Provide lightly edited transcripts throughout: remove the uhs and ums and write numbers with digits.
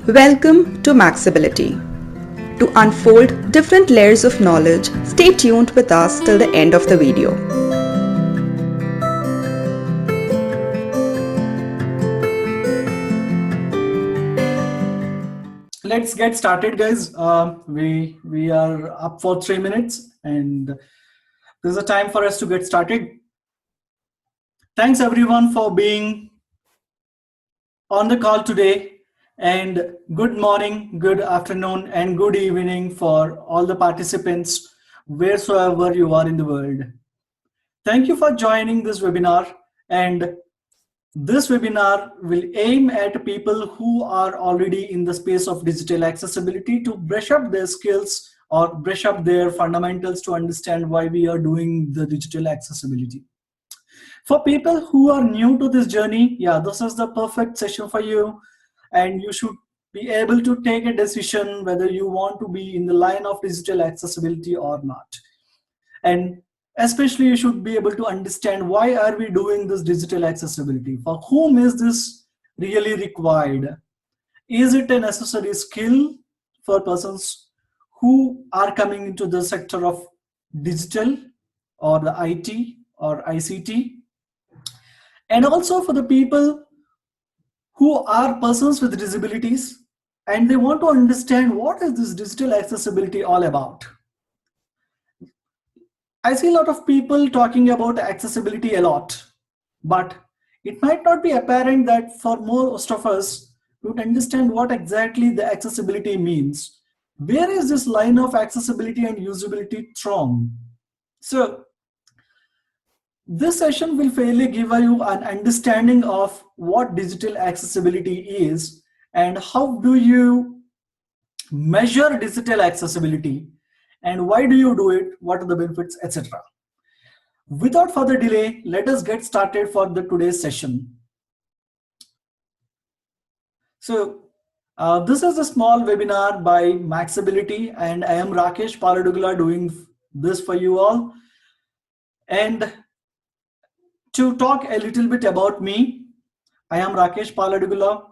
Welcome to Maxability. To unfold different layers of knowledge, stay tuned with us till the end of the video. Let's get started, guys. We are up for 3 minutes, and there's a time for us to get started. Thanks everyone for being on the call today, and good morning, good afternoon, and good evening for all the participants wheresoever you are in the world. Thank you for joining this webinar, and this webinar will aim at people who are already in the space of digital accessibility to brush up their skills or brush up their fundamentals to understand why we are doing the digital accessibility. For people who are new to this journey, yeah, this is the perfect session for you, and you should be able to take a decision whether you want to be in the line of digital accessibility or not. And especially you should be able to understand why are we doing this digital accessibility, for whom is this really required, is it a necessary skill for persons who are coming into the sector of digital or the IT or ICT, and also for the people who are persons with disabilities and they want to understand what is this digital accessibility all about. I see a lot of people talking about accessibility a lot, but it might not be apparent that for most of us to understand what exactly the accessibility means. Where is this line of accessibility and usability from? So this session will fairly give you an understanding of what digital accessibility is and how do you measure digital accessibility and why do you do it, what are the benefits, etc. Without further delay, let us get started for the today's session. So this is a small webinar by Maxability, and I am Rakesh Paladugula doing this for you all. And to talk a little bit about me, I am Rakesh Paladugula.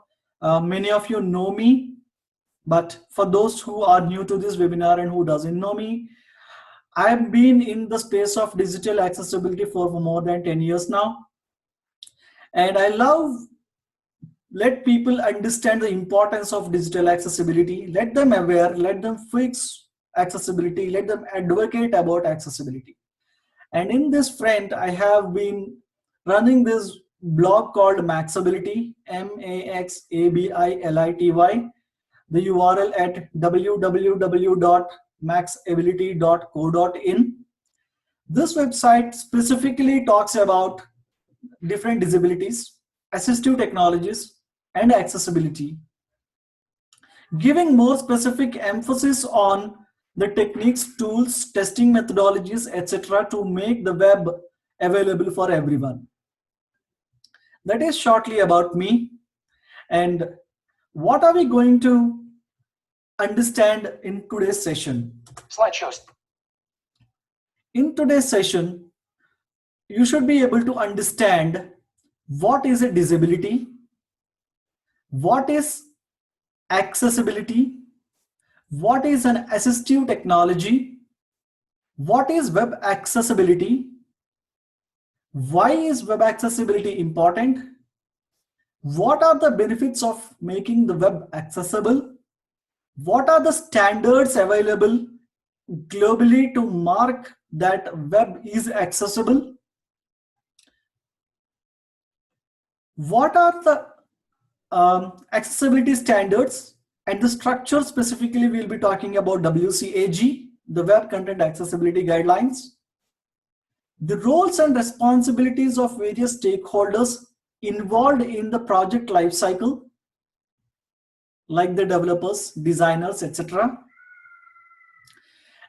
Many of you know me, but for those who are new to this webinar and who doesn't know me, I've been in the space of digital accessibility for more than 10 years now. And I love let people understand the importance of digital accessibility, let them aware, let them fix accessibility, let them advocate about accessibility. And in this front, I have been running this blog called Maxability, Maxability, the URL at www.maxability.co.in. This website specifically talks about different disabilities, assistive technologies, and accessibility, giving more specific emphasis on the techniques, tools, testing methodologies, etc. to make the web available for everyone. That is shortly about me. And what are we going to understand in today's session? Slideshows. In today's session, you should be able to understand what is a disability, what is accessibility, what is an assistive technology, what is web accessibility, why is web accessibility important, what are the benefits of making the web accessible, what are the standards available globally to mark that web is accessible, what are the accessibility standards, and the structure specifically we'll be talking about WCAG, the Web Content Accessibility Guidelines, the roles and responsibilities of various stakeholders involved in the project lifecycle, like the developers, designers, etc.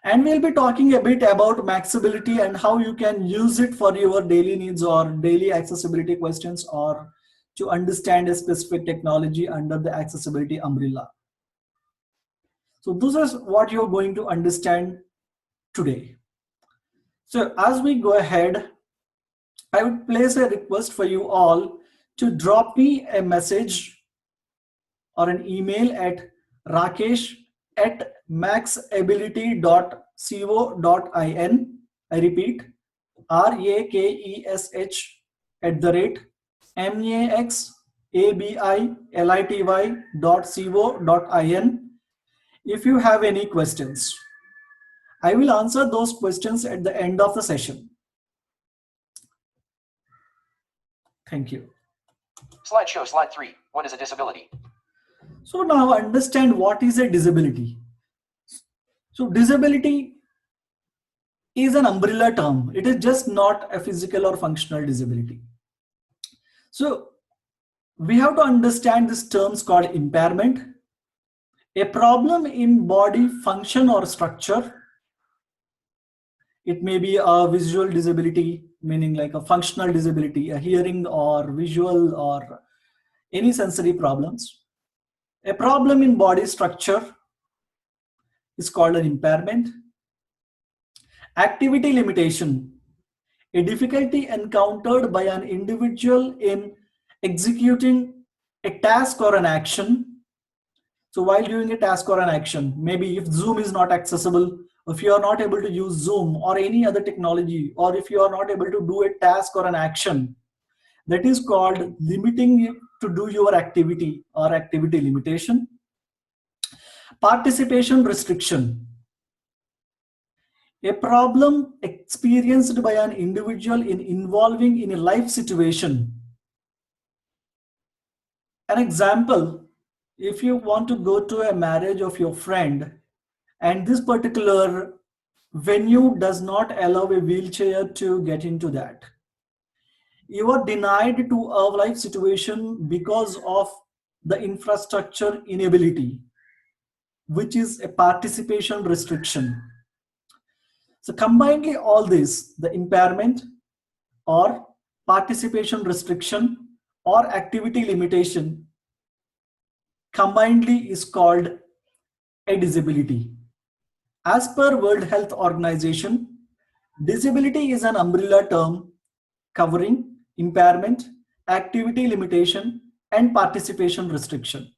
And we'll be talking a bit about Maxability and how you can use it for your daily needs or daily accessibility questions or to understand a specific technology under the accessibility umbrella. So this is what you're going to understand today. So as we go ahead, I would place a request for you all to drop me a message or an email at rakesh@maxability.co.in. I repeat, rakesh@maxability.co.in. If you have any questions, I will answer those questions at the end of the session. Thank you. Slideshow, slide 3. What is a disability? So now understand what is a disability. So disability is an umbrella term. It is just not a physical or functional disability. So we have to understand these terms called impairment, a problem in body function or structure. It may be a visual disability, meaning like a functional disability, a hearing or visual or any sensory problems. A problem in body structure is called an impairment. Activity limitation, a difficulty encountered by an individual in executing a task or an action. So while doing a task or an action, maybe if Zoom is not accessible, if you are not able to use Zoom or any other technology, or if you are not able to do a task or an action, that is called limiting you to do your activity or activity limitation. Participation restriction, a problem experienced by an individual in involving in a life situation. An example, if you want to go to a marriage of your friend and this particular venue does not allow a wheelchair to get into that, you are denied to a life situation because of the infrastructure inability, which is a participation restriction. So combinedly all this, the impairment or participation restriction or activity limitation, combinedly is called a disability. As per World Health Organization, disability is an umbrella term covering impairment, activity limitation, and participation restriction.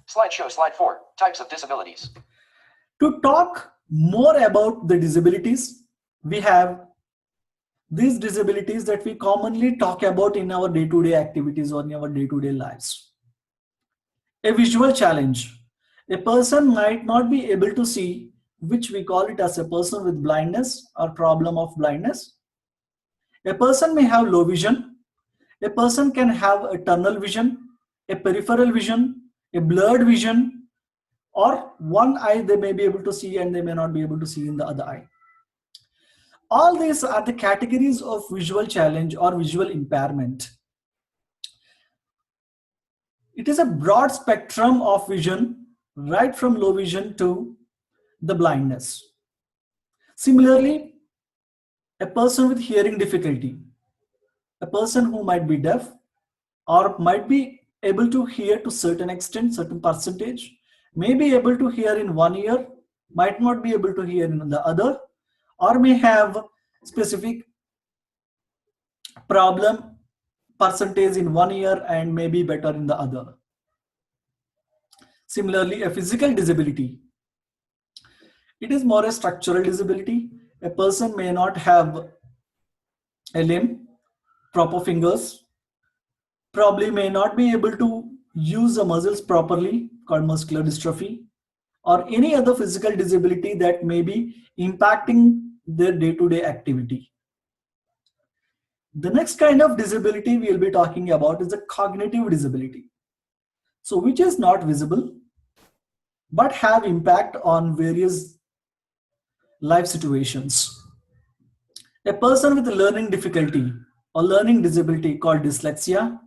Slideshow, slide 4. Types of disabilities. To talk more about the disabilities, we have these disabilities that we commonly talk about in our day-to-day activities or in our day-to-day lives. A visual challenge. A person might not be able to see, which we call it as a person with blindness or problem of blindness. A person may have low vision. A person can have a tunnel vision, a peripheral vision, a blurred vision, or one eye they may be able to see and they may not be able to see in the other eye. All these are the categories of visual challenge or visual impairment. It is a broad spectrum of vision, right from low vision to the blindness. Similarly, a person with hearing difficulty, a person who might be deaf or might be able to hear to certain extent, certain percentage, may be able to hear in one ear, might not be able to hear in the other, or may have specific problem percentage in one ear and may be better in the other. Similarly, a physical disability, it is more a structural disability. A person may not have a limb, proper fingers, probably may not be able to use the muscles properly, called muscular dystrophy, or any other physical disability that may be impacting their day-to-day activity. The next kind of disability we will be talking about is the cognitive disability. So which is not visible but have impact on various life situations. A person with a learning difficulty or learning disability called dyslexia,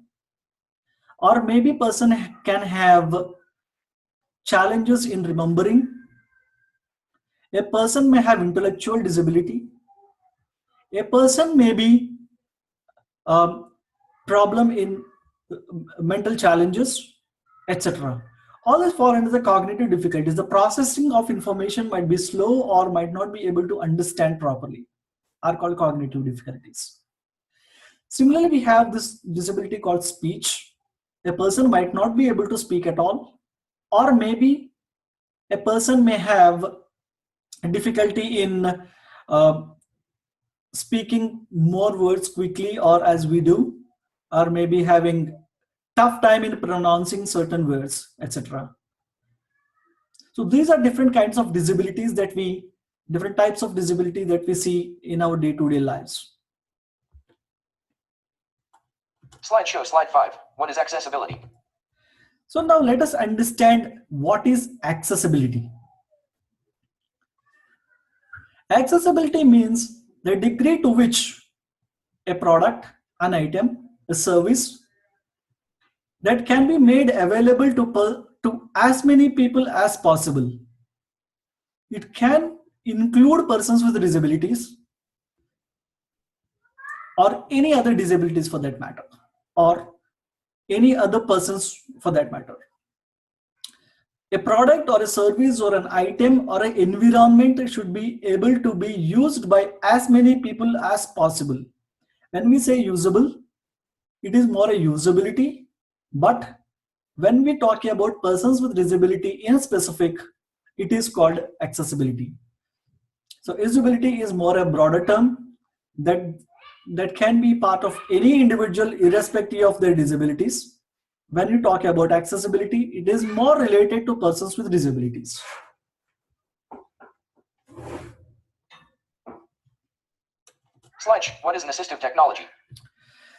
or maybe person can have challenges in remembering. A person may have intellectual disability. A person may be problem in mental challenges, etc. All this fall under the cognitive difficulties. The processing of information might be slow or might not be able to understand properly, are called cognitive difficulties. Similarly, we have this disability called speech. A person might not be able to speak at all, or maybe a person may have difficulty in uh, speaking more words quickly or as we do, or maybe having tough time in pronouncing certain words, etc. So these are different kinds of disabilities that we, different types of disability that we see in our day-to-day lives. Slideshow, slide 5. What is accessibility? So now let us understand what is accessibility. Accessibility means the degree to which a product, an item, a service that can be made available to as many people as possible. It can include persons with disabilities or any other disabilities for that matter, or any other persons for that matter. A product or a service or an item or an environment should be able to be used by as many people as possible. When we say usable, it is more a usability, but when we talk about persons with disability in specific, it is called accessibility. So usability is more a broader term that can be part of any individual irrespective of their disabilities. When you talk about accessibility, it is more related to persons with disabilities. Slide. What is an assistive technology?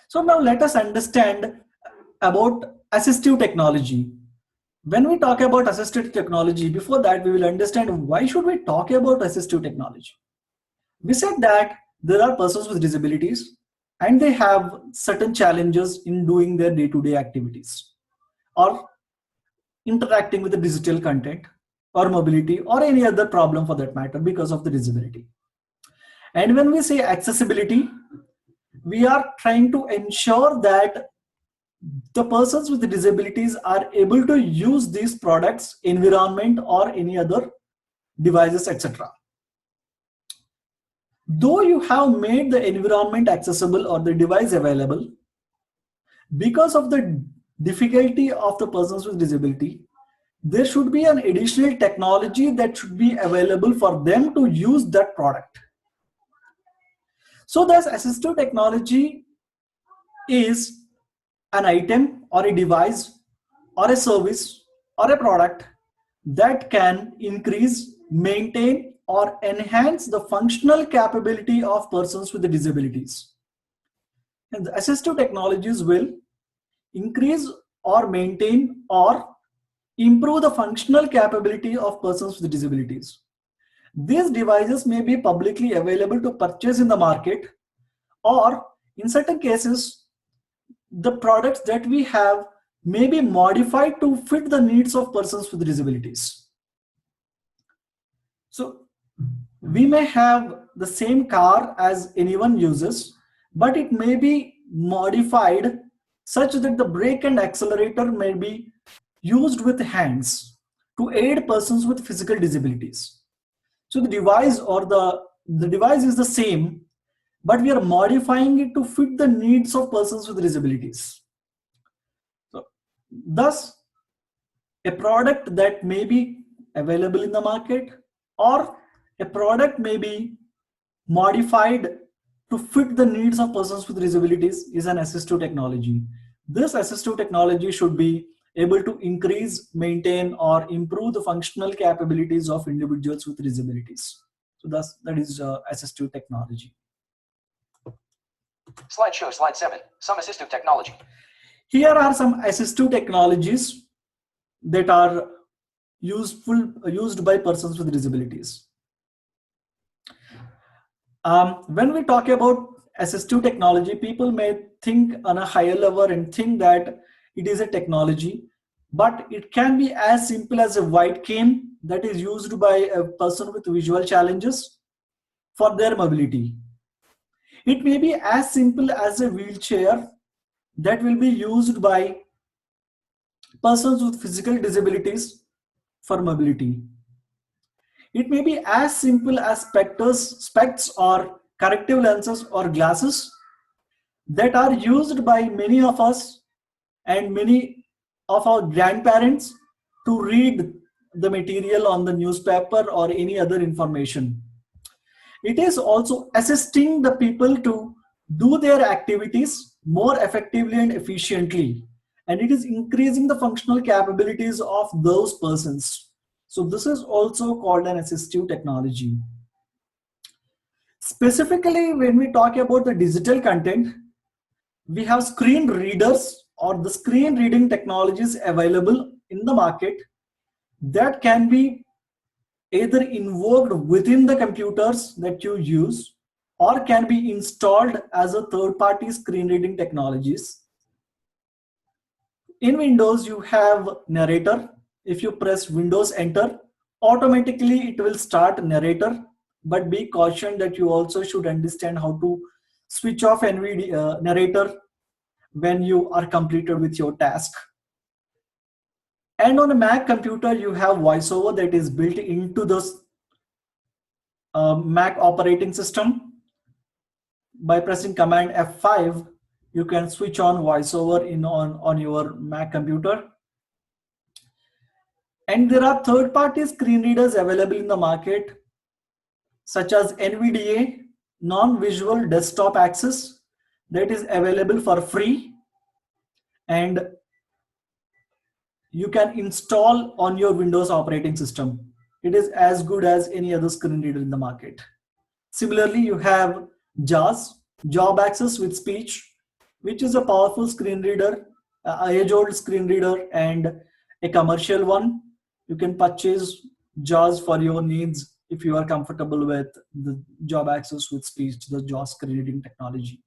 So now let us understand about assistive technology. When we talk about assistive technology, before that we will understand why should we talk about assistive technology. We said that there are persons with disabilities and they have certain challenges in doing their day-to-day activities or interacting with the digital content or mobility or any other problem for that matter because of the disability. And when we say accessibility, we are trying to ensure that the persons with the disabilities are able to use these products, environment, or any other devices, etc. Though you have made the environment accessible or the device available, because of the difficulty of the persons with disability, there should be an additional technology that should be available for them to use that product. So thus assistive technology is an item or a device or a service or a product that can increase, maintain, or enhance the functional capability of persons with the disabilities. And the assistive technologies will increase or maintain or improve the functional capability of persons with disabilities. These devices may be publicly available to purchase in the market, or in certain cases, the products that we have may be modified to fit the needs of persons with disabilities. So we may have the same car as anyone uses, but it may be modified such that the brake and accelerator may be used with hands to aid persons with physical disabilities. So the device or the device is the same, but we are modifying it to fit the needs of persons with disabilities. So, thus, a product that may be available in the market or a product may be modified to fit the needs of persons with disabilities is an assistive technology. This assistive technology should be able to increase, maintain, or improve the functional capabilities of individuals with disabilities. So thus, that is assistive technology. Slideshow, slide 7. Some assistive technology. Here are some assistive technologies that are used by persons with disabilities. When we talk about assistive technology, people may think on a higher level and think that it is a technology, but it can be as simple as a white cane that is used by a person with visual challenges for their mobility. It may be as simple as a wheelchair that will be used by persons with physical disabilities for mobility. It may be as simple as specs or corrective lenses or glasses that are used by many of us and many of our grandparents to read the material on the newspaper or any other information. It is also assisting the people to do their activities more effectively and efficiently. And it is increasing the functional capabilities of those persons. So this is also called an assistive technology. Specifically, when we talk about the digital content, we have screen readers or the screen reading technologies available in the market that can be either invoked within the computers that you use or can be installed as a third-party screen reading technologies. In Windows, you have narrator. If you press Windows Enter, automatically it will start narrator, but be cautioned that you also should understand how to switch off NVIDIA narrator when you are completed with your task. And on a Mac computer, you have VoiceOver that is built into the Mac operating system. By pressing Command F5, you can switch on VoiceOver on your Mac computer. And there are third-party screen readers available in the market, such as NVDA, non-visual desktop access, that is available for free, and you can install on your Windows operating system. It is as good as any other screen reader in the market. Similarly, you have JAWS, Job Access with Speech, which is a powerful screen reader, age-old screen reader, and a commercial one. You can purchase JAWS for your needs if you are comfortable with the Job Access with Speech, the JAWS screen reading technology.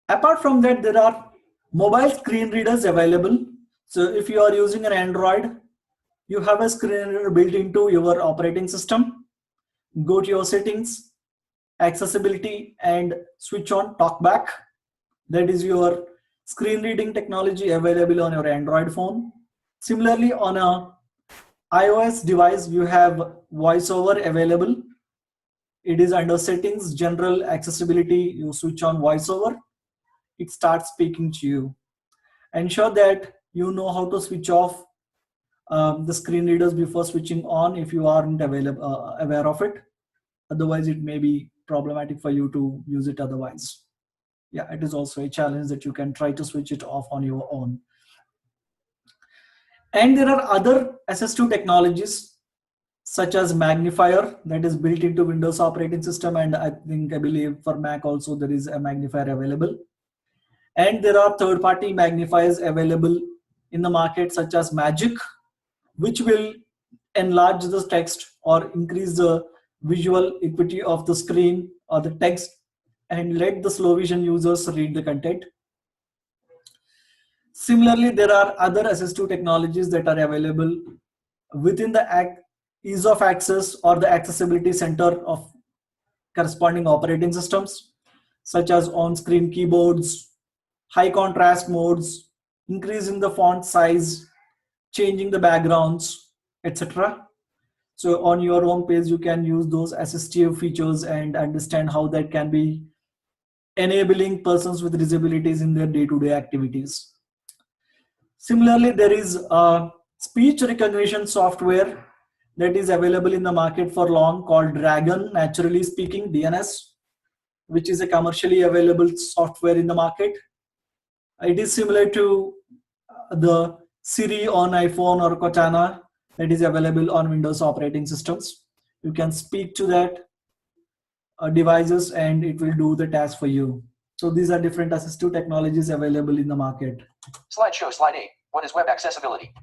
Apart from that, there are mobile screen readers available. So if you are using an Android, you have a screen reader built into your operating system. Go to your settings, accessibility, and switch on talkback. That is your screen reading technology available on your Android phone. Similarly, on a iOS device, you have VoiceOver available. It is under settings, general accessibility. You switch on VoiceOver, it starts speaking to you. Ensure that you know how to switch off the screen readers before switching on if you aren't aware of it. Otherwise, it may be problematic for you to use it otherwise. Yeah, it is also a challenge that you can try to switch it off on your own. And there are other assistive technologies such as magnifier that is built into Windows operating system, and I believe for Mac also there is a magnifier available. And there are third-party magnifiers available in the market such as Magic, which will enlarge the text or increase the visual equity of the screen or the text and let the slow vision users read the content. Similarly, there are other assistive technologies that are available within the ease of access or the accessibility center of corresponding operating systems, such as on-screen keyboards, high contrast modes, increasing the font size, changing the backgrounds, etc. So on your home page, you can use those assistive features and understand how that can be enabling persons with disabilities in their day-to-day activities. Similarly, there is a speech recognition software that is available in the market for long called Dragon Naturally Speaking DNS, which is a commercially available software in the market. It is similar to the Siri on iPhone or Cortana that is available on Windows operating systems. You can speak to that devices and it will do the task for you. So these are different assistive technologies available in the market. Slideshow, slide 8. What is web accessibility?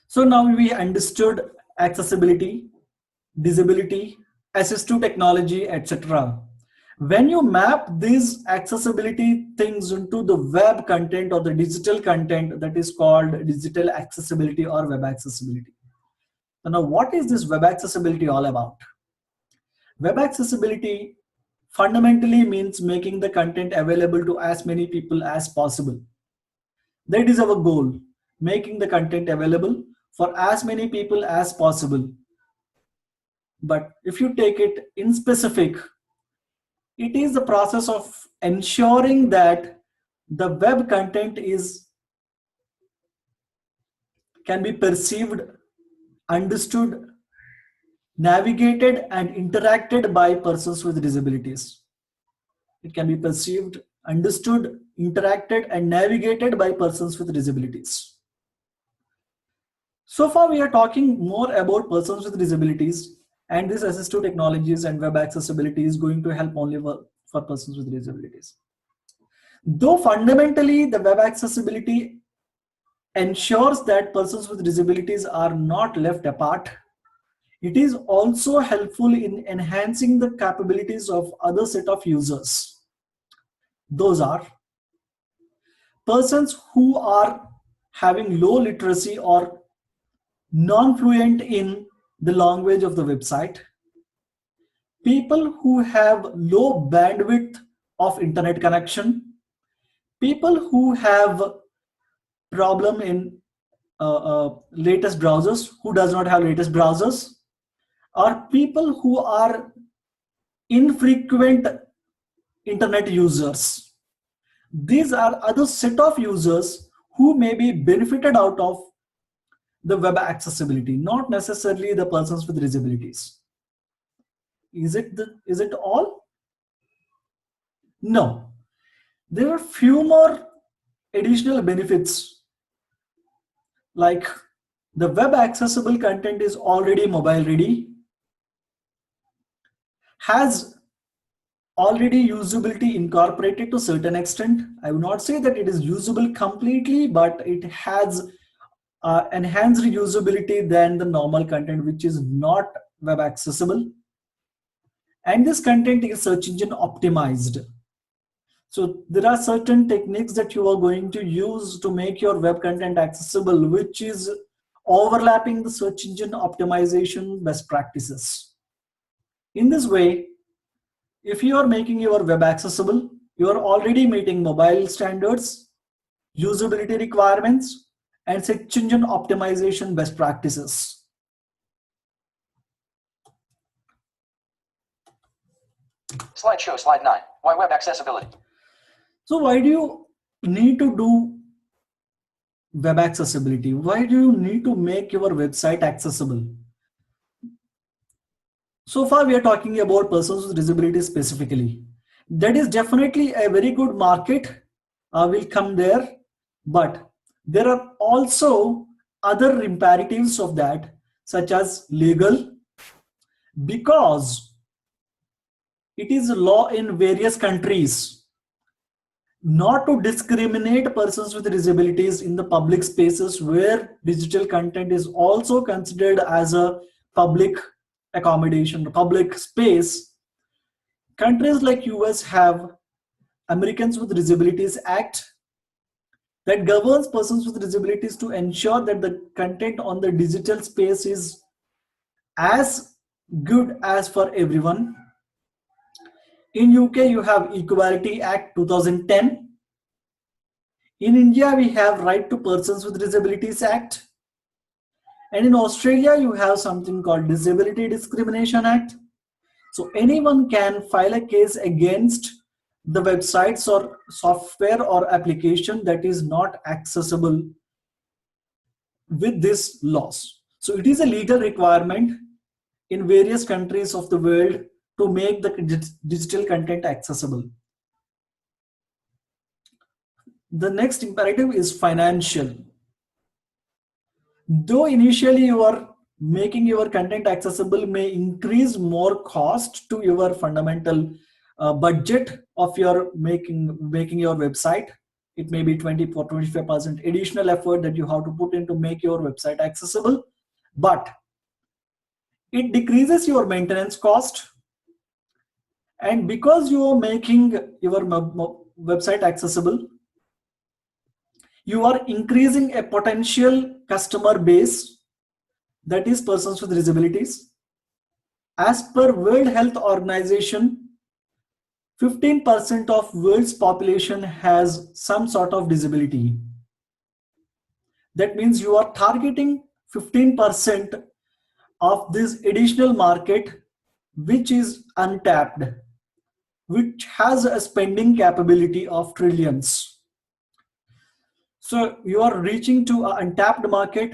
So now we understood accessibility, disability, assistive technology, etc. When you map these accessibility things into the web content or the digital content, that is called digital accessibility or web accessibility. So now what is this web accessibility all about? Web accessibility fundamentally means making the content available to as many people as possible. That is our goal, making the content available for as many people as possible. But if you take it in specific, It is the process of ensuring that the web content can be perceived, understood, navigated, and interacted by persons with disabilities. It can be perceived, understood, interacted, and navigated by persons with disabilities. So far, we are talking more about persons with disabilities, and this assistive technologies and web accessibility is going to help only for persons with disabilities. Though fundamentally, the web accessibility ensures that persons with disabilities are not left apart, it is also helpful in enhancing the capabilities of other set of users. Those are persons who are having low literacy or non-fluent in the language of the website, people who have low bandwidth of internet connection, people who have problem in latest browsers, who does not have latest browsers, or people who are infrequent internet users. These are other set of users who may be benefited out of the web accessibility, not necessarily the persons with disabilities. Is it all? No. There are few more additional benefits, like the web accessible content is already mobile ready, has already usability incorporated to a certain extent. I would not say that it is usable completely, but it has enhanced usability than the normal content which is not web accessible. And this content is search engine optimized. So there are certain techniques that you are going to use to make your web content accessible, which is overlapping the search engine optimization best practices. In this way, if you are making your web accessible, you are already meeting mobile standards, usability requirements, and search engine optimization best practices. Slideshow, slide 9. Why web accessibility? So why do you need to do web accessibility? Why do you need to make your website accessible? So far, we are talking about persons with disabilities specifically. That is definitely a very good market. Will come there, but there are also other imperatives of that, such as legal, because it is a law in various countries not to discriminate persons with disabilities in the public spaces where digital content is also considered as a public accommodation, public space. Countries like US have Americans with Disabilities Act that governs persons with disabilities to ensure that the content on the digital space is as good as for everyone. In UK, you have Equality Act 2010. In India, we have Right to Persons with Disabilities Act. And in Australia, you have something called Disability Discrimination Act. So anyone can file a case against the websites or software or application that is not accessible with these laws. So it is a legal requirement in various countries of the world to make the digital content accessible. The next imperative is financial. Though initially you are making your content accessible may increase more cost to your fundamental budget of your making your website. It may be 24 25% additional effort that you have to put in to make your website accessible, but it decreases your maintenance cost. And because you are making your website accessible, you are increasing a potential customer base, that is persons with disabilities. As per World Health Organization, 15% of world's population has some sort of disability. That means you are targeting 15% of this additional market which is untapped. which has a spending capability of trillions. So you are reaching to an untapped market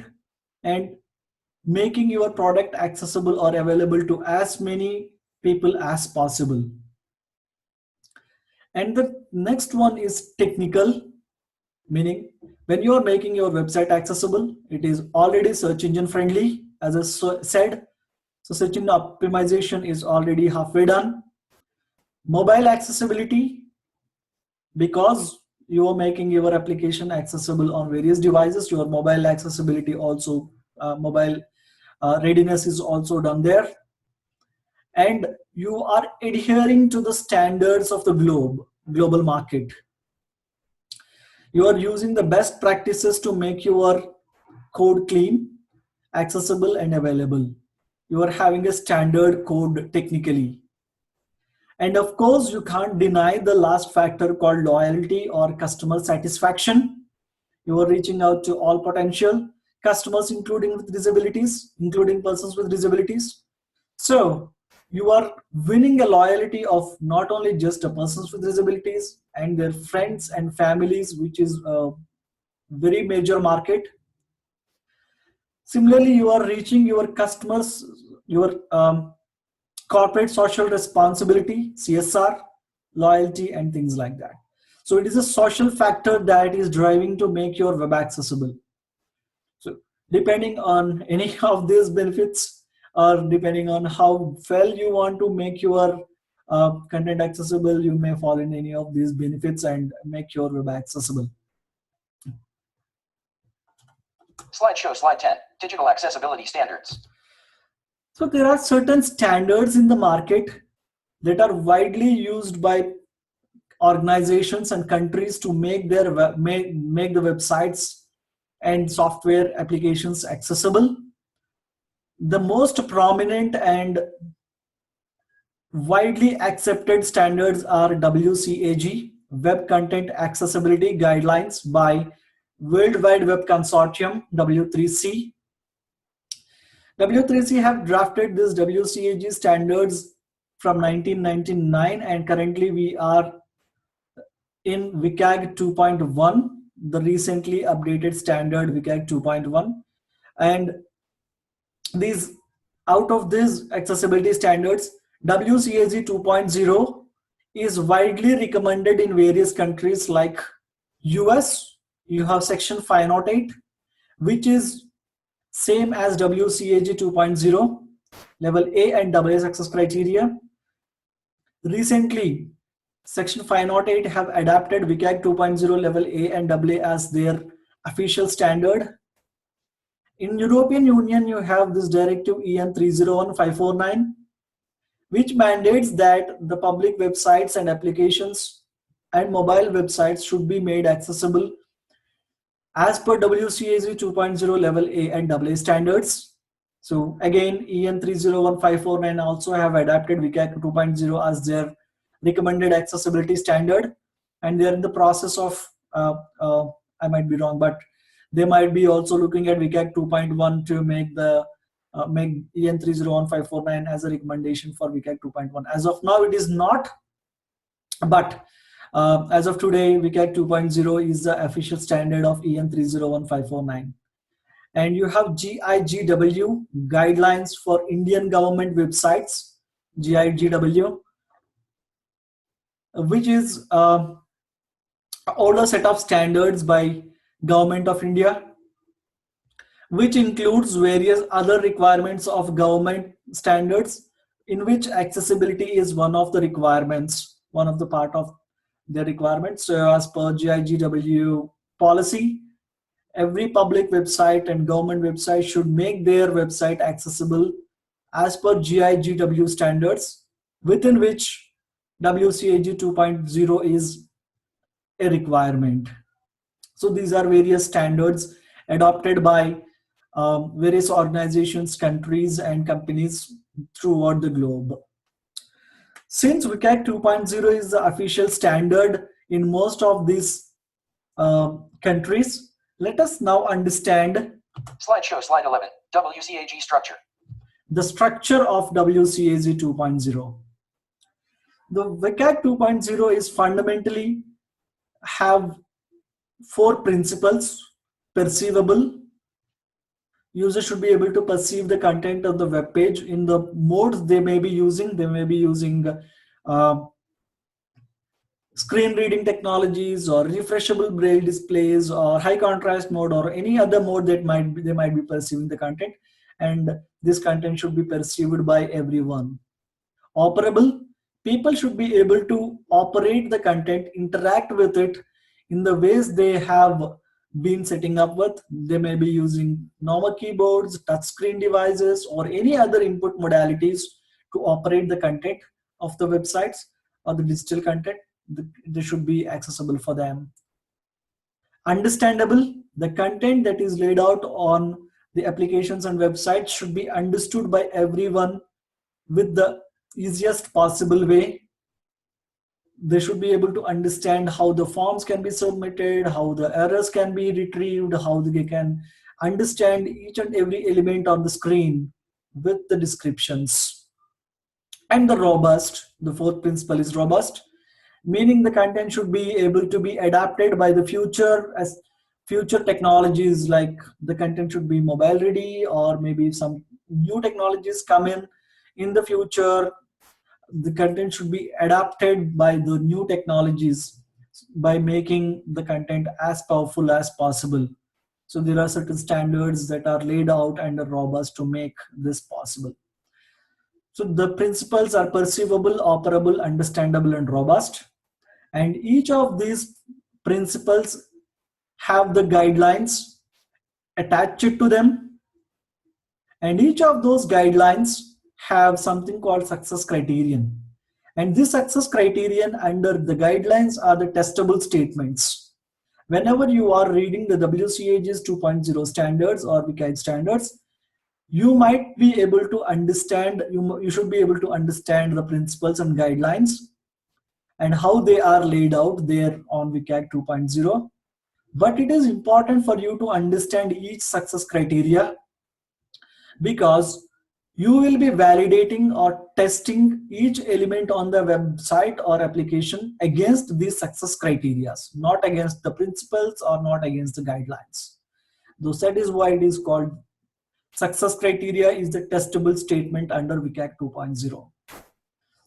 and making your product accessible or available to as many people as possible. And the next one is technical, meaning when you are making your website accessible, it is already search engine friendly, as I said. So search engine optimization is already halfway done. Mobile accessibility, because you are making your application accessible on various devices, your mobile accessibility also, mobile readiness is also done there. And you are adhering to the standards of the global market. You are using the best practices to make your code clean, accessible, and available. You are having a standard code technically. And of course, you can't deny the last factor called loyalty or customer satisfaction. You are reaching out to all potential customers, including persons with disabilities. So you are winning a loyalty of not only just the persons with disabilities and their friends and families, which is a very major market. Similarly, you are reaching your customers, your corporate social responsibility, CSR, loyalty, and things like that. So it is a social factor that is driving to make your web accessible. So depending on any of these benefits, or depending on how well you want to make your content accessible, you may fall in any of these benefits and make your web accessible. Slideshow, slide 10. Digital accessibility standards. So there are certain standards in the market that are widely used by organizations and countries to make make the websites and software applications accessible. The most prominent and widely accepted standards are WCAG, Web Content Accessibility Guidelines by World Wide Web Consortium, W3C. W3C have drafted this WCAG standards from 1999, and currently we are in WCAG 2.1, the recently updated standard WCAG 2.1. And these, out of these accessibility standards, WCAG 2.0 is widely recommended in various countries like US. You have section 508, which is same as WCAG 2.0, level A and AA success criteria. Recently, section 508 have adapted WCAG 2.0 level A and AA as their official standard. In European Union, you have this directive EN 301549, which mandates that the public websites and applications and mobile websites should be made accessible as per WCAG 2.0 level A and AA standards. So again, EN 301549 also have adapted WCAG 2.0 as their recommended accessibility standard, and they're in the process of, I might be wrong, but they might be also looking at WCAG 2.1 to make the make EN 301549 as a recommendation for WCAG 2.1. As of now, it is not, but as of today, WCAG 2.0 is the official standard of EN 301549. And you have GIGW, guidelines for Indian government websites, GIGW, which is an older set of standards by Government of India, which includes various other requirements of government standards, in which accessibility is one of the requirements, one of the part of the requirements. So as per GIGW policy, every public website and government website should make their website accessible as per GIGW standards, within which WCAG 2.0 is a requirement. So these are various standards adopted by various organizations, countries, and companies throughout the globe. Since WCAG 2.0 is the official standard in most of these countries, let us now understand Slideshow, slide 11. WCAG structure. the structure of WCAG 2.0. The WCAG 2.0 is fundamentally have 4 principles: perceivable. Users should be able to perceive the content of the web page in the modes they may be using. They may be using uh, screen reading technologies or refreshable braille displays or high contrast mode or any other mode that they might be perceiving the content, and this content should be perceived by everyone. Operable, people should be able to operate the content, interact with it in the ways they have been setting up with. They may be using normal keyboards, touchscreen devices, or any other input modalities to operate the content of the websites or the digital content. They should be accessible for them. Understandable, the content that is laid out on the applications and websites should be understood by everyone with the easiest possible way. They should be able to understand how the forms can be submitted, how the errors can be retrieved, how they can understand each and every element on the screen with the descriptions. And the robust, the fourth principle is robust, meaning the content should be able to be adapted by the future, as future technologies, like the content should be mobile ready, or maybe some new technologies come in the future. The content should be adapted by the new technologies by making the content as powerful as possible. So there are certain standards that are laid out and are robust to make this possible. So the principles are perceivable, operable, understandable, and robust. And each of these principles have the guidelines attached to them. And each of those guidelines have something called success criterion. And this success criterion under the guidelines are the testable statements. Whenever you are reading the WCAG's 2.0 standards or WCAG standards, you might be able to understand, you should be able to understand the principles and guidelines and how they are laid out there on WCAG 2.0. But it is important for you to understand each success criteria, because you will be validating or testing each element on the website or application against these success criteria, not against the principles or not against the guidelines. So that is why it is called success criteria is the testable statement under WCAG 2.0.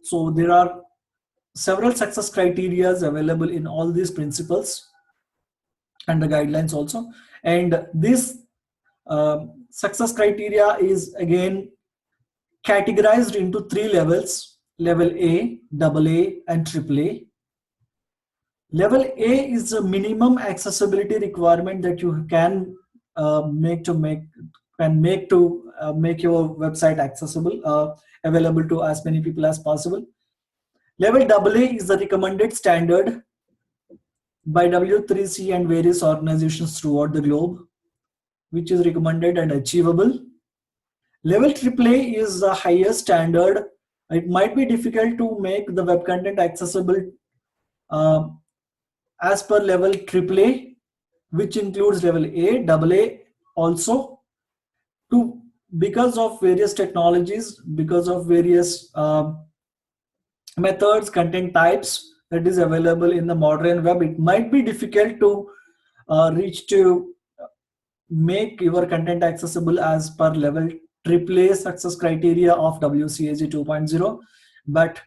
So there are several success criteria available in all these principles and the guidelines also. And this success criteria is again categorized into 3 levels: level A, double A, and triple A. Level A is a minimum accessibility requirement that you can make your website accessible, available to as many people as possible. Level AA is the recommended standard by W3C and various organizations throughout the globe, which is recommended and achievable. Level AAA is the highest standard. It might be difficult to make the web content accessible as per level AAA, which includes level A, AA also, because of various technologies, because of various methods, content types that is available in the modern web. It might be difficult to reach to make your content accessible as per level AAA success criteria of WCAG 2.0, but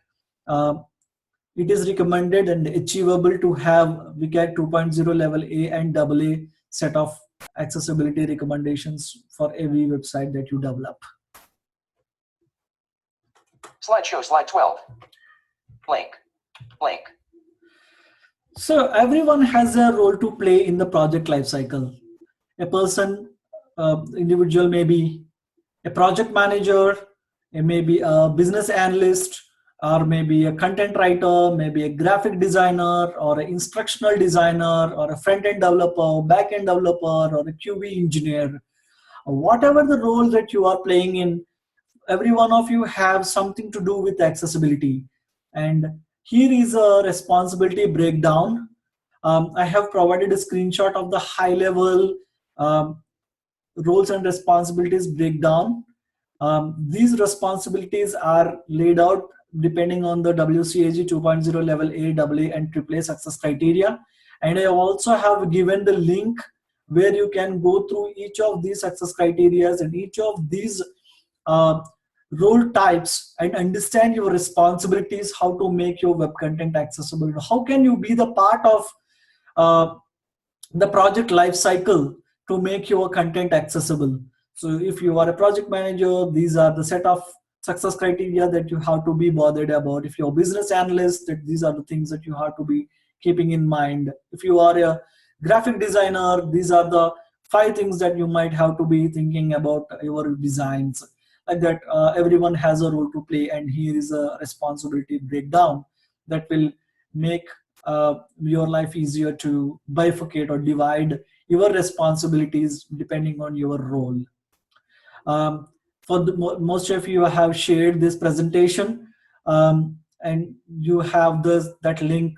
it is recommended and achievable to have WCAG 2.0 level A and AA set of accessibility recommendations for every website that you develop. Slideshow, slide 12. Link. Link. So everyone has a role to play in the project lifecycle. A person, individual, may be a project manager, it may be a business analyst, or maybe a content writer, maybe a graphic designer, or an instructional designer, or a front-end developer, back-end developer, or a QB engineer. Whatever the role that you are playing in, every one of you have something to do with accessibility. And here is a responsibility breakdown. I have provided a screenshot of the high-level roles and responsibilities breakdown. These responsibilities are laid out depending on the WCAG 2.0 level A, AA, and AAA success criteria. And I also have given the link where you can go through each of these success criteria and each of these uh, role types and understand your responsibilities, how to make your web content accessible, how can you be the part of uh, the project life cycle to make your content accessible. So if you are a project manager, these are the set of success criteria that you have to be bothered about. If you're a business analyst, that these are the things that you have to be keeping in mind. If you are a graphic designer, these are the 5 things that you might have to be thinking about your designs. Like that, everyone has a role to play, and here is a responsibility breakdown that will make your life easier to bifurcate or divide your responsibilities depending on your role. Um, for most of you have shared this presentation, and you have that link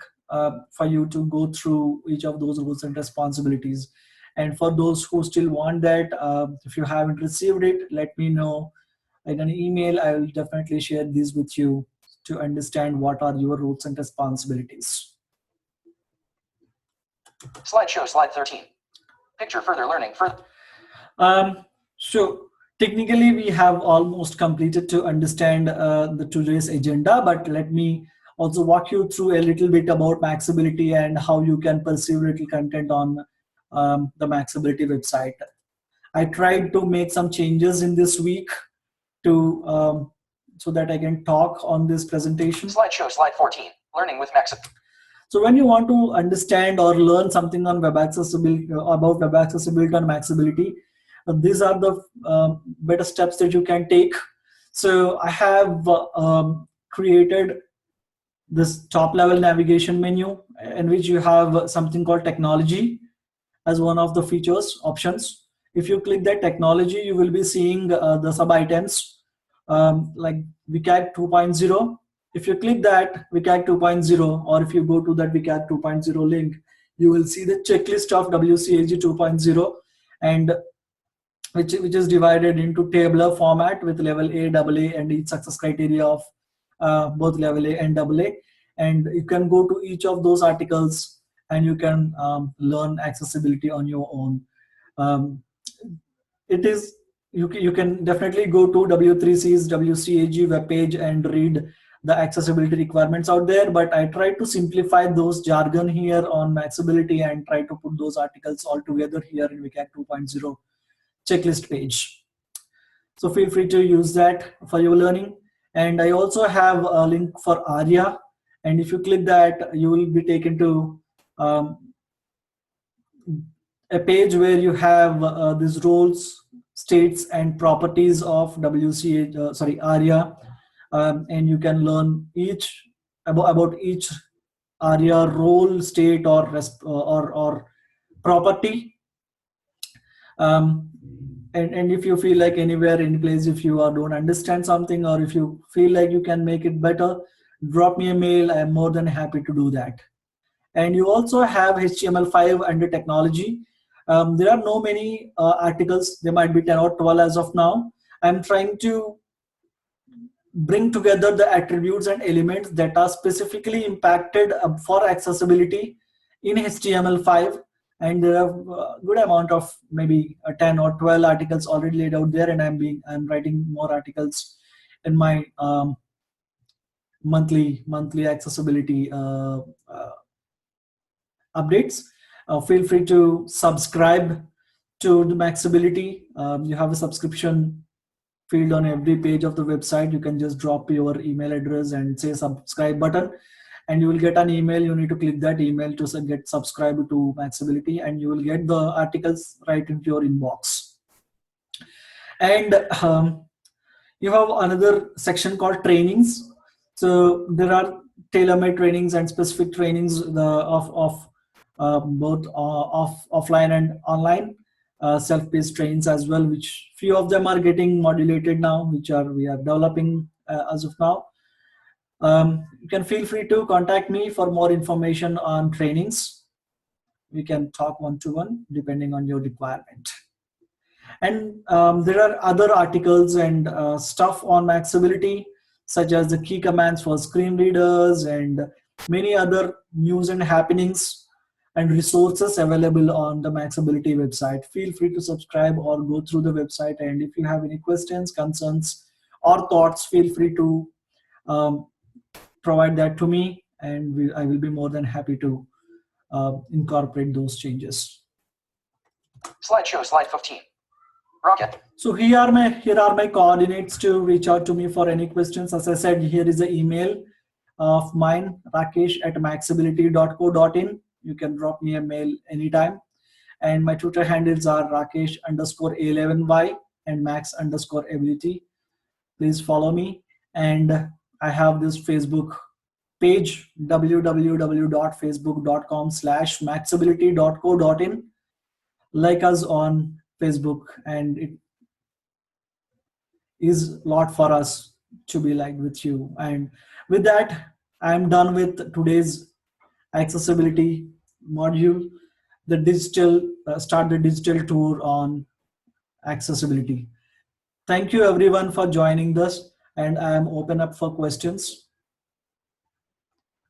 for you to go through each of those roles and responsibilities. And for those who still want that, if you haven't received it, let me know in an email. I will definitely share these with you to understand what are your roles and responsibilities. Slideshow, slide 13. Picture further learning. So technically we have almost completed to understand the today's agenda, but let me also walk you through a little bit about Maxability and how you can perceive little content on the Maxability website. I tried to make some changes in this week to so that I can talk on this presentation. Slideshow, slide 14. Learning with Max. So when you want to understand or learn something on web accessibility, about web accessibility and Maxability, these are the better steps that you can take. So I have created this top level navigation menu in which you have something called technology as one of the features options. If you click that technology, you will be seeing the sub items like WCAG 2.0. If you click that WCAG 2.0, or if you go to that WCAG 2.0 link, you will see the checklist of WCAG 2.0, and which is divided into tabular format with level A, AA, and each success criteria of both level A and AA. And you can go to each of those articles and you can learn accessibility on your own. It is you can definitely go to W3C's WCAG webpage and read the accessibility requirements out there, but I try to simplify those jargon here on Maxability and try to put those articles all together here in WCAG 2.0 checklist page. So feel free to use that for your learning. And I also have a link for ARIA, and if you click that, you will be taken to a page where you have these roles, states, and properties of ARIA, and you can learn each about each ARIA role, state, or property. And if you feel like anywhere, any place, if you don't understand something, or if you feel like you can make it better, drop me a mail. I am more than happy to do that. And you also have HTML5 under technology. There are no many articles. There might be 10 or 12 as of now. I'm trying to bring together the attributes and elements that are specifically impacted for accessibility in HTML5. And there are a good amount of maybe 10 or 12 articles already laid out there, and I'm writing more articles in my monthly accessibility updates. Feel free to subscribe to the Maxability. You have a subscription field on every page of the website. You can just drop your email address and say subscribe button, and you will get an email. You need to click that email to get subscribed to Maxability, and you will get the articles right into your inbox. And you have another section called trainings. So there are tailor-made trainings and specific trainings of both offline and online, self-paced trainings as well, which few of them are getting modulated now, which we are developing as of now. You can feel free to contact me for more information on trainings. We can talk one-to-one depending on your requirement. And there are other articles and stuff on Maxability. such as the key commands for screen readers and many other news and happenings and resources available on the Maxability website. Feel free to subscribe or go through the website. And if you have any questions, concerns, or thoughts, feel free to um, provide that to me, and I will be more than happy to incorporate those changes. Slideshow, slide 15. Rocket. So here are my coordinates to reach out to me for any questions. As I said, here is the email of mine, rakesh@maxability.co.in. You can drop me a mail anytime. And my Twitter handles are rakesh_a11y and max_ability. Please follow me. And I have this Facebook page, www.facebook.com/maxability.co.in. Like us on Facebook, and it is a lot for us to be liked with you. And with that, I'm done with today's accessibility module, the digital start the digital tour on accessibility. Thank you everyone for joining us, and I am open up for questions.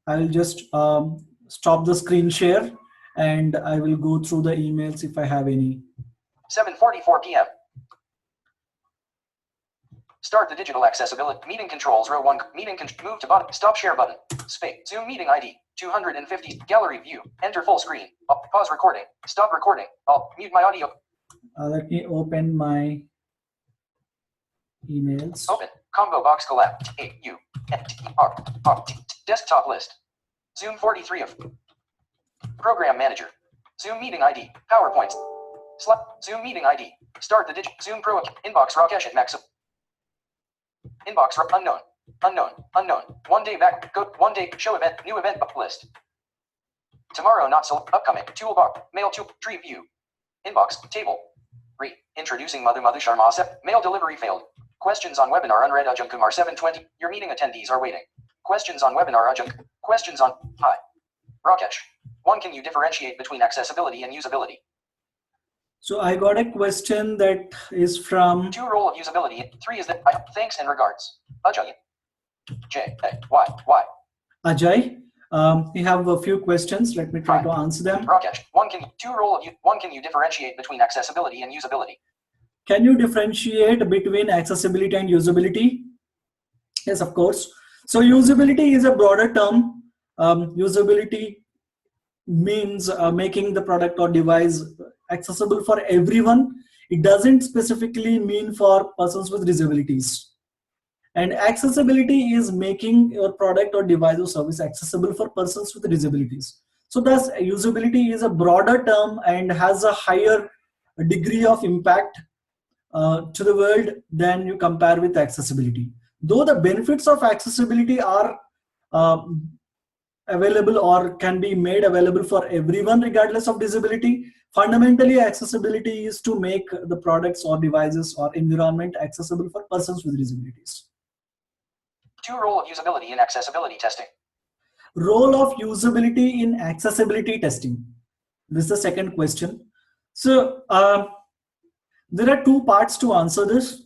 I will just stop the screen share, and I will go through the emails if I have any. 7:44 p.m. Start the digital accessibility meeting controls. Row 1. Move to button. Stop share button. Space. Zoom meeting ID. 250. Gallery view. Enter full screen. Pause recording. Stop recording. I'll mute my audio. Let me open my emails. Open. Combo box collab. Desktop list. Zoom 43 of. Program manager. Zoom meeting ID. PowerPoint. Zoom meeting ID. Start the digital. Zoom Pro. Inbox Rakesh at Max. Inbox unknown. Unknown. 1 day back. Go 1 day. Show event. New event list. Tomorrow not so upcoming. Toolbar. Mail to tree view. Inbox. Table. Introducing Madhu Sharma. Mail delivery failed. Questions on webinar unread. Ajam Kumar 720. Your meeting attendees are waiting. Questions on webinar. Ajam. Questions on. Hi. Rakesh. 1. Can you differentiate between accessibility and usability? So I got a question that is from 2. Role of usability. 3 is that thanks and regards. Ajay. J. A. Y. Ajay. We have a few questions. Let me try to answer them. Rakesh. 1. Can you differentiate between accessibility and usability? Can you differentiate between accessibility and usability? Yes, of course. So usability is a broader term. Usability means making the product or device accessible for everyone. It doesn't specifically mean for persons with disabilities. And accessibility is making your product or device or service accessible for persons with disabilities. So thus usability is a broader term and has a higher degree of impact to the world than you compare with accessibility. Though the benefits of accessibility are available or can be made available for everyone regardless of disability, fundamentally accessibility is to make the products or devices or environment accessible for persons with disabilities. 2. Role of usability in accessibility testing. Role of usability in accessibility testing. This is the second question. So there are 2 parts to answer this.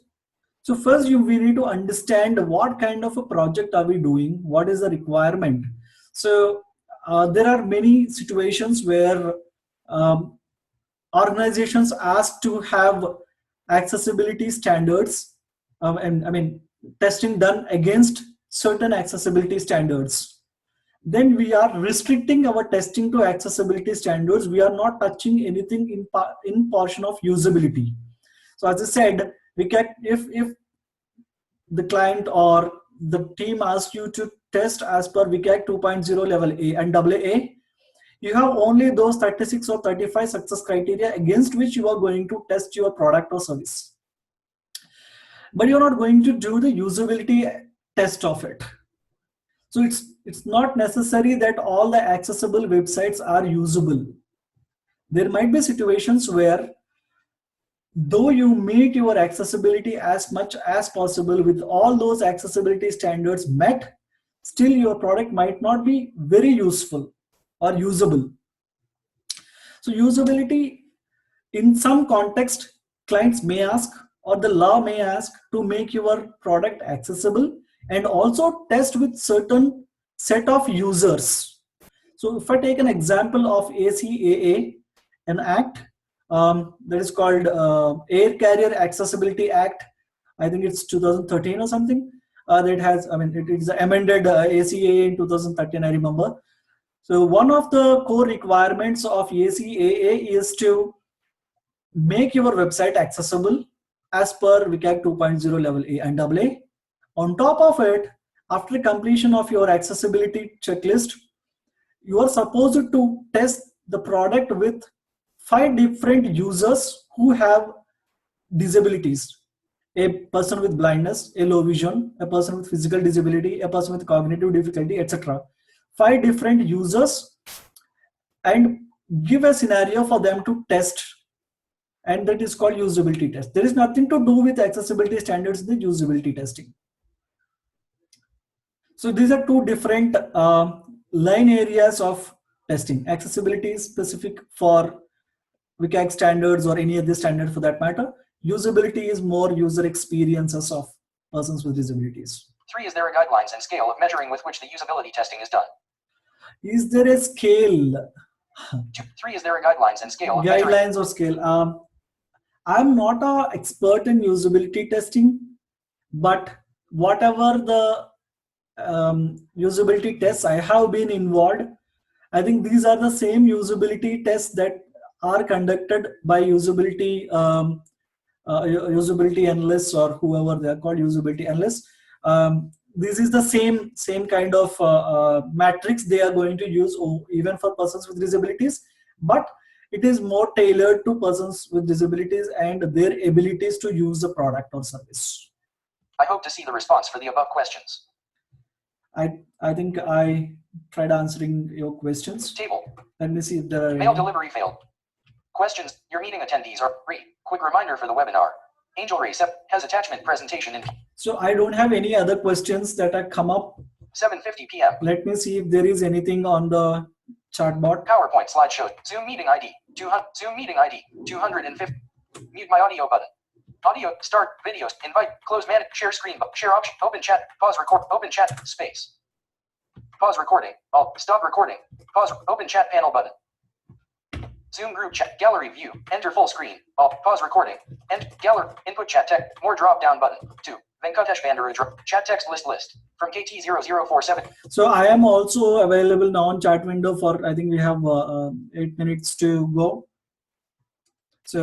So first we need to understand what kind of a project are we doing, what is the requirement. So there are many situations where organizations ask to have accessibility standards and testing done against certain accessibility standards. Then we are restricting our testing to accessibility standards. We are not touching anything in portion of usability. So as I said, we can, if the client or the team asks you to test as per WCAG 2.0 level A and AA, you have only those 36 or 35 success criteria against which you are going to test your product or service. But you're not going to do the usability test of it. So it's not necessary that all the accessible websites are usable. There might be situations where, though you meet your accessibility as much as possible with all those accessibility standards met, still your product might not be very useful or usable. So usability, in some context, clients may ask or the law may ask to make your product accessible. and also test with certain set of users. So if I take an example of ACAA, an act that is called Air Carrier Accessibility Act, I think it's 2013 or something. That has, I mean, it is amended ACAA in 2013, I remember. So one of the core requirements of ACAA is to make your website accessible as per WCAG 2.0 level A and AA. On top of it, after completion of your accessibility checklist, you are supposed to test the product with 5 different users who have disabilities: a person with blindness, a low vision, a person with physical disability, a person with cognitive difficulty, etc. 5 different users, and give a scenario for them to test, and that is called usability test. There is nothing to do with accessibility standards in the usability testing. So these are two different line areas of testing. Accessibility is specific for WCAG standards or any other standard for that matter. Usability is more user experiences of persons with disabilities. 3. Is there a guidelines and scale of measuring with which the usability testing is done? Is there a scale? 3. Is there a guidelines and scale of measuring? Guidelines or scale? I'm not an expert in usability testing, but whatever the usability tests I have been involved, I think these are the same usability tests that are conducted by usability analysts, or whoever they are called, usability analysts. This is the same kind of matrix they are going to use even for persons with disabilities, but it is more tailored to persons with disabilities and their abilities to use the product or service. I hope to see the response for the above questions. I think I tried answering your questions. Table. Let me see if there are Mail any. delivery failed. Questions. Your meeting attendees are free. Quick reminder for the webinar. Angel Ray has attachment presentation in So I don't have any other questions that have come up. 7:50 p.m. Let me see if there is anything on the chatbot. PowerPoint slideshow. Zoom meeting ID. 200. Zoom meeting ID. 250. Mute my audio button. Audio. Start. Videos. Invite. Close. Manage. Share screen. Share option. Open chat. Pause. Record. Open chat. Space. Pause recording. Alt. Stop recording. Pause. Open chat panel button. Zoom group chat. Gallery view. Enter full screen. Alt. Pause recording. End. Gallery. Input chat text. More drop down button. 2. Venkatesh Bandaru. Chat text list. From KT0047. So I am also available now on chat window for, I think we have 8 minutes to go. So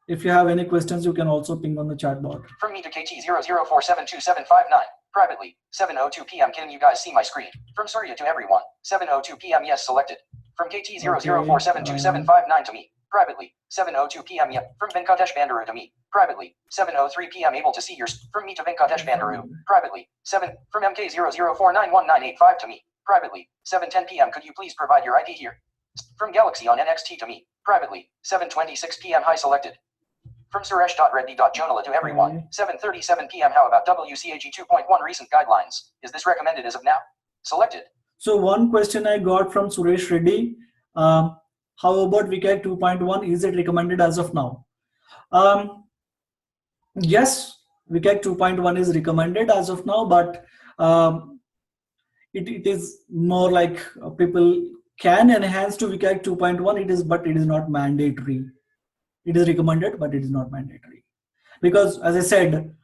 if you have any questions, you can also ping on the chat bot. From me to KT00472759. Privately, 7:02 p.m. Can you guys see my screen? From Surya to everyone, 7:02 p.m. Yes, selected. From KT00472759 to me. Privately, 7:02 p.m. Yeah. From Venkatesh Bandaru to me. Privately, 7:03 p.m. Able to see yours. From me to Venkatesh Bandaru. Privately, 7. From MK00491985 to me. Privately, 7:10 p.m. Could you please provide your ID here? From Galaxy on NXT to me. Privately, 7:26 p.m. High selected. From Suresh.Reddy.Jonala to everyone, 7:37 p.m. How about WCAG 2.1 recent guidelines? Is this recommended as of now? Selected. So one question I got from Suresh Reddy. How about WCAG 2.1? Is it recommended as of now? Yes, WCAG 2.1 is recommended as of now, but it is more like people can enhance to WCAG 2.1. But it is not mandatory. It is recommended, but it is not mandatory, because as I said,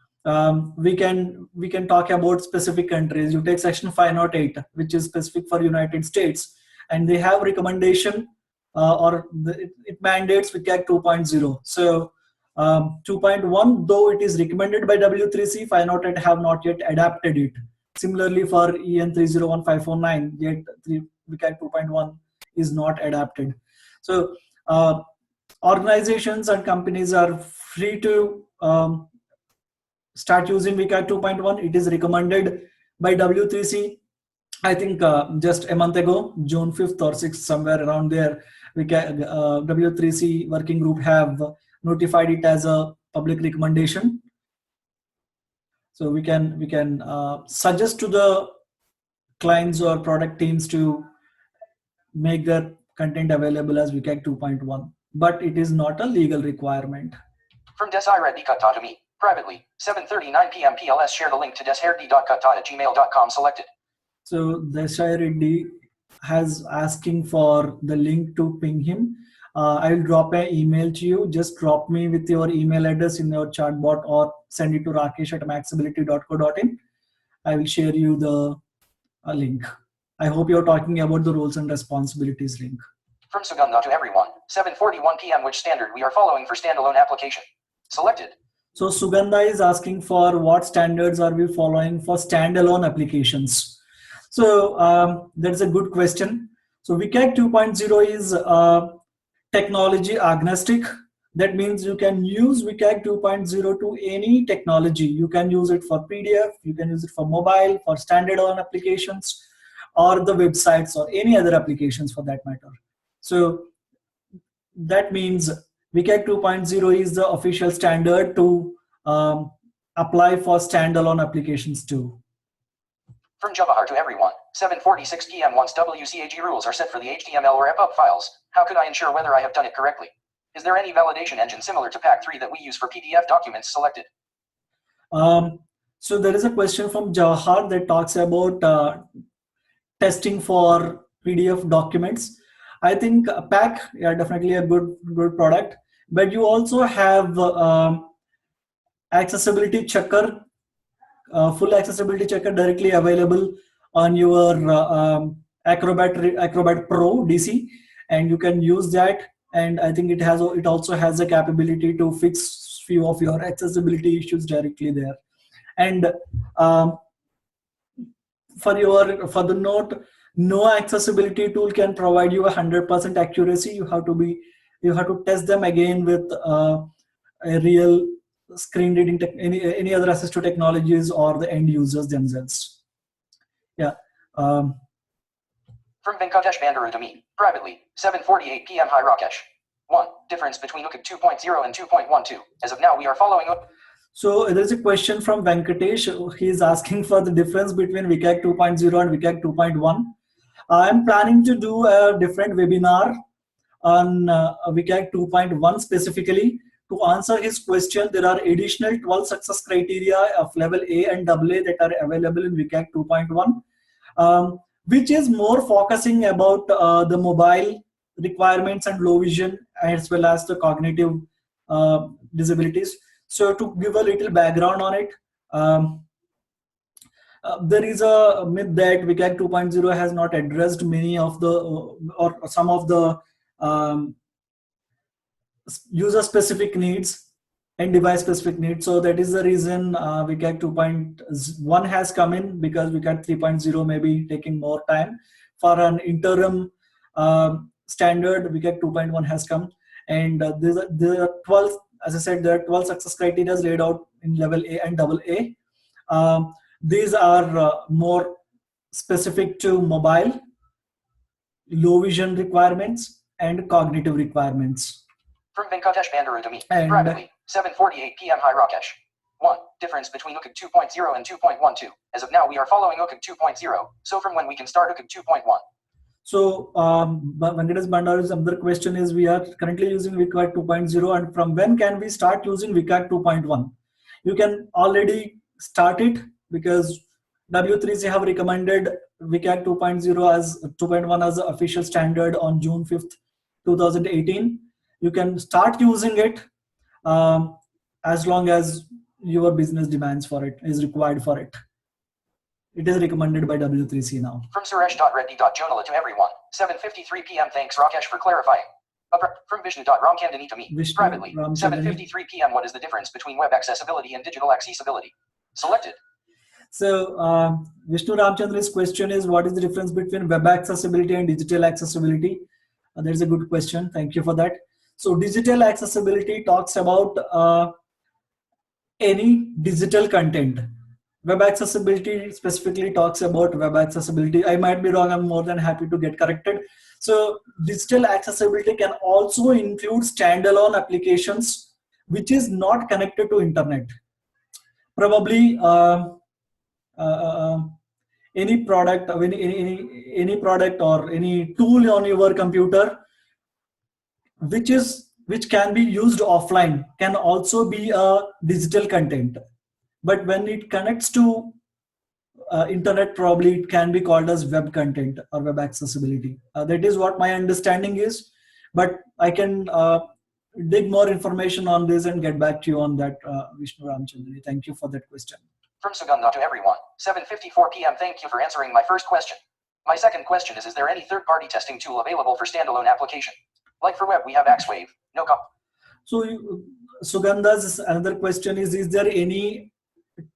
we can talk about specific countries. You take section 508, which is specific for United States, and they have recommendation it mandates WCAG 2.0. So 2.1, though it is recommended by W3C, 508 have not yet adapted it. Similarly for EN 301549, yet WCAG 2.1 is not adapted. So organizations and companies are free to start using WCAG 2.1. It is recommended by W3C. I think just a month ago, June 5th or 6th, somewhere around there, W3C working group have notified it as a public recommendation. So we can suggest to the clients or product teams to make their content available as WCAG 2.1, but it is not a legal requirement. From Desiree Dikata to me. Privately, 7:39 p.m. PLS. Share the link to deshaird.kutta@gmail.com selected. So Desai Reddy has asking for the link to ping him. I will drop an email to you. Just drop me with your email address in your chatbot or send it to rakesh@maxability.co.in. I will share you the link. I hope you're talking about the roles and responsibilities link. From Sugandha to everyone, 7:41 p.m. Which standard we are following for standalone application? Selected. So Sugandha is asking for what standards are we following for standalone applications. So that's a good question. So WCAG 2.0 is technology agnostic. That means you can use WCAG 2.0 to any technology. You can use it for PDF, you can use it for mobile, for standalone applications, or the websites, or any other applications for that matter. So that means WCAG 2.0 is the official standard to apply for standalone applications too. From Jawahar to everyone, 7:46 p.m. Once WCAG rules are set for the HTML or EPUB files, how could I ensure whether I have done it correctly? Is there any validation engine similar to Pack3 that we use for PDF documents? Selected. So there is a question from Jawahar that talks about testing for PDF documents. I think Pack, yeah, definitely a good product, but you also have accessibility checker, full accessibility checker directly available on your Acrobat Pro DC, and you can use that. And I think it also has the capability to fix few of your accessibility issues directly there. And for the note, no accessibility tool can provide you 100% accuracy. You have to test them again with a real screen reading any other assistive technologies or the end users themselves. Yeah. From Venkatesh Bandaru to me, privately, 7:48 p.m. Hi Rakesh. 1. Difference between WCAG 2.0 and 2.12. As of now, we are following up. So there's a question from Venkatesh. He is asking for the difference between WCAG 2.0 and WCAG 2.1. I'm planning to do a different webinar on WCAG 2.1 specifically. To answer his question, there are additional 12 success criteria of level A and AA that are available in WCAG 2.1, which is more focusing about the mobile requirements and low vision, as well as the cognitive disabilities. So to give a little background on it, there is a myth that WCAG 2.0 has not addressed many of the or some of the user specific needs and device specific needs. So that is the reason WCAG 2.1 has come in, because WCAG 3.0 may be taking more time. For an interim standard, WCAG 2.1 has come, and there are 12, as I said, there are 12 success criteria laid out in level A and AA. These are more specific to mobile, low vision requirements, and cognitive requirements. From Venkatesh Bandaru to me, privately, 7:48 p.m. Hi Rakesh. 1. Difference between WCAG 2.0 and 2.12. As of now, we are following WCAG 2.0. So from when we can start WCAG 2.1? So Venkatesh Bandaru's other question is, we are currently using WCAG 2.0, and from when can we start using WCAG 2.1? You can already start it, because W3C have recommended WCAG 2.1 as the official standard on June 5th, 2018. You can start using it as long as your business demands for it, is required for it. It is recommended by W3C now. From Suresh.reddy.jonala to everyone, 7:53 p.m. Thanks Rakesh for clarifying. From Vishnu.ramchandani to me, privately, 7:53 p.m. What is the difference between web accessibility and digital accessibility? Selected. So Vishnu Ramchandani's question is, what is the difference between web accessibility and digital accessibility? That's a good question. Thank you for that. So digital accessibility talks about any digital content. Web accessibility specifically talks about web accessibility. I might be wrong. I'm more than happy to get corrected. So digital accessibility can also include standalone applications which is not connected to internet. Probably any product, any product or any tool on your computer which is which can be used offline can also be a digital content. But when it connects to internet, probably it can be called as web content or web accessibility. That is what my understanding is, but I can dig more information on this and get back to you on that, Vishnu Ramchandani. Thank you for that question. From Sugandha to everyone, 7:54 p.m. Thank you for answering my first question. My second question is there any third-party testing tool available for standalone application? Like for web, we have Axwave. No So Sugandha's another question is there any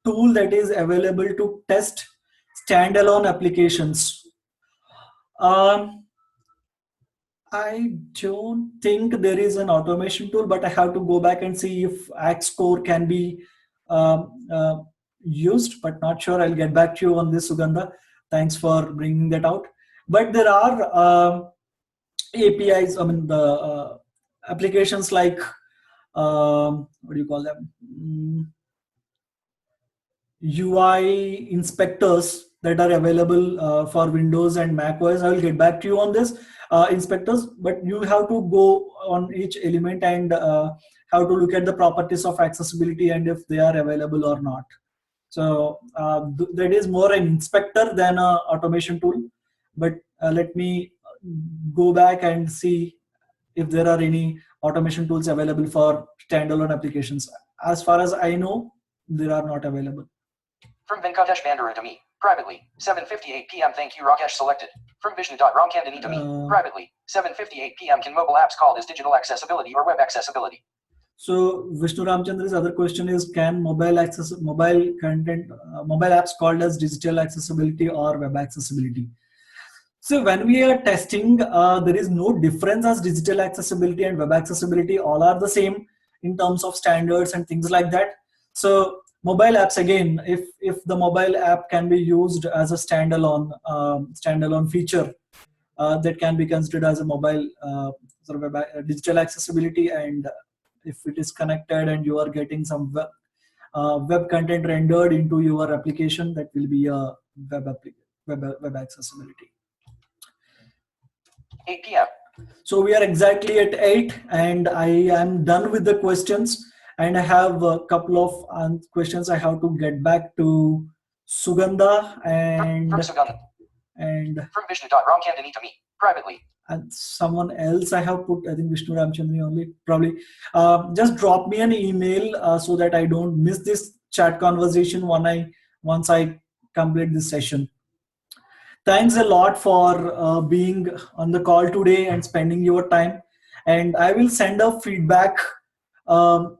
tool that is available to test standalone applications? I don't think there is an automation tool, but I have to go back and see if Xcore can be used, but not sure. I'll get back to you on this, Sugandha. Thanks for bringing that out. But there are APIs, I mean, the applications like, what do you call them? UI inspectors that are available for Windows and Mac OS. I will get back to you on this inspectors, but you have to go on each element and have to look at the properties of accessibility and if they are available or not. So that is more an inspector than an automation tool. But let me go back and see if there are any automation tools available for standalone applications. As far as I know, they are not available. From Venkatesh Bandaru to me, privately, 7:58 p.m. Thank you, Rakesh selected. From Vishnu.Ramkandani to me, privately, 7:58 p.m. Can mobile apps called as digital accessibility or web accessibility? So Vishnu Ramchandra's other question is, can mobile apps called as digital accessibility or web accessibility? So when we are testing, there is no difference as digital accessibility and web accessibility. All are the same in terms of standards and things like that. So mobile apps, again, if the mobile app can be used as a standalone feature, that can be considered as a mobile sort of digital accessibility. And if it is connected and you are getting some web content rendered into your application, that will be a web accessibility. 8 p.m. So we are exactly at 8 and I am done with the questions, and I have a couple of questions I have to get back to Sugandha and From Sugandha. And from Vishnu.Ramkandani to me, privately. And someone else I have put, I think Vishnu Ramchandani only, probably. Just drop me an email so that I don't miss this chat conversation once I complete this session. Thanks a lot for being on the call today and spending your time. And I will send a feedback link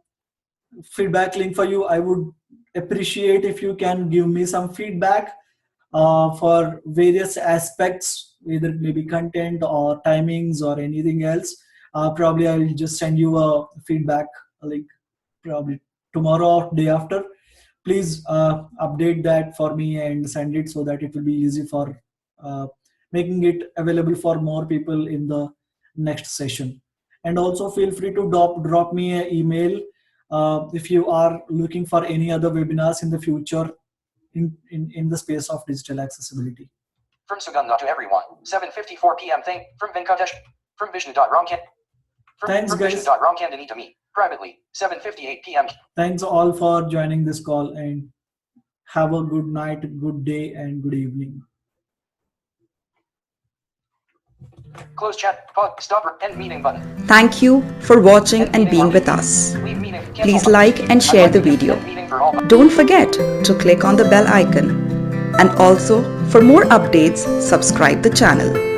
for you. I would appreciate if you can give me some feedback for various aspects, either maybe content or timings or anything else. Probably I'll just send you a feedback link probably tomorrow or day after. Please update that for me and send it so that it will be easy for making it available for more people in the next session. And also feel free to drop me an email if you are looking for any other webinars in the future in the space of digital accessibility. From Sugandha to everyone, 7:54 p.m. From Venkatesh, from Vishnu.Ramkandani. Thanks, guys. Vishnu.Ramkandani to me, privately, 7:58 p.m. Thanks all for joining this call, and have a good night, good day, and good evening. Close chat, pause, stop, end meeting button. Thank you for watching and being with us. Please like and share the video. Don't forget to click on the bell icon. And also, for more updates, subscribe the channel.